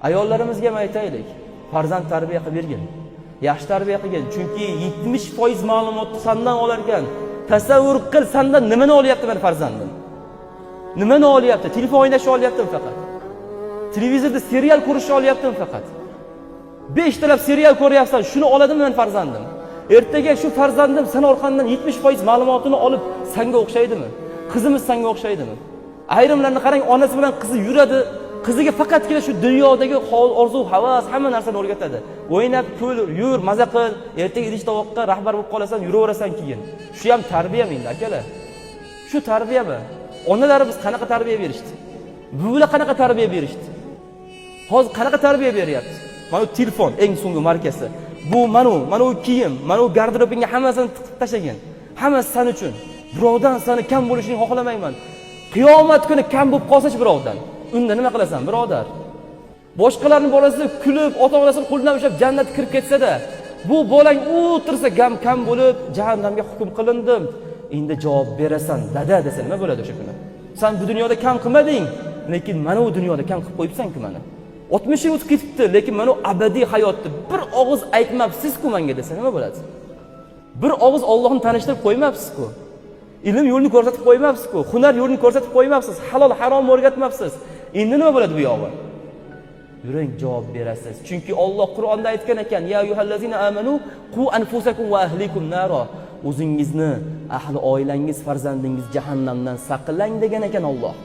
Ayollarimizga ham aytaylik, farzand tarbiya qilib bergin. Yaxshi tarbiya qilgin, chunki 70% ma'lumotni sendan olar ekan. Tasavvur qil, sendan nimani olyapti men farzandim? Nimani olyapti? Telefon o'ynashni olyaptimi faqat? Televizorda serial ko'rishni olyaptimi faqat? 5 talab serial ko'ryapsan, shuni oladimi men farzandim? Ertaga shu farzandim sen orqandan 70% ma'lumotini olib senga o'xshaydimi? Qizimiz senga o'xshaydimi? Ayrimlarni qarang, onasi bilan qizi yuradi, qiziga faqatgina shu dunyodagi orzu, havas, hamma narsani o'rgatadi. O'ynab, kul, yur, maza qil, ertaga idish tovoqqa rahbar bo'lib qolasan, yuraverasan keyin. Shu ham tarbiyami endi, akalar? Shu tarbiyami? Onalarimiz qanaqa tarbiya berishdi? Bular qanaqa tarbiya berishdi? Hozir qanaqa tarbiya beryapti? Mana bu telefon eng so'nggi markasi. Bu mana u kiyim, mana u garderobingga hammasini tiqib tashlagan. Hammasi sen uchun. Birovdan seni kam bo'lishini xohlamayman. Qiyomat kuni kam bo'lib qolsa-chi birovdan, unda nima qilasan, birodar? Boshqalarning bolasi kulib, ota-onasining qo'lidan ushlab jannatga kirib ketsa-da, bu bolang o'tirsa kam bo'lib, jahannamga hukm qilindim. Endi javob berasan, dada desa nima bo'ladi o'sha kuni? Sen bu dunyoda kam qilmading, lekin mana u dunyoda kam qilib qo'yibsan-ku mana. 60 yil o'tib ketibdi, lekin mana u abadiy hayotni bir og'iz aytmabsiz-ku menga desa nima bo'ladi? Bir og'iz Allohni tanishtirib qo'ymabsiz-ku. Ilm yo'lini ko'rsatib qo'ymabsiz-ku. Hunar yo'lini ko'rsatib qo'ymabsiz. Halol harom o'rgatmabsiz. Endi nima bo'ladi bu yog'i? Yuring, javob berasiz. Chunki Alloh Qur'onda aytgan ekan: "Ya ayyuhallazina amanu qu anfusakum va ahlikum naro." O'zingizni, ahli oilangiz, farzandingiz jahannamdan saqlang degan ekan Alloh.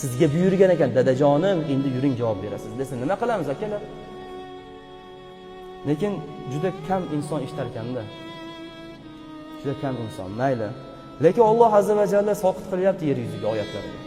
Sizga buyurgan ekan, dadajonim, endi yuring javob berasiz desa nima qilamiz akalar? Lekin juda kam inson ishlar ekanda. Juda kam inson, mayli. Lekin Alloh azza va jalla soqit qilyapti yer yuziga oyatlariga.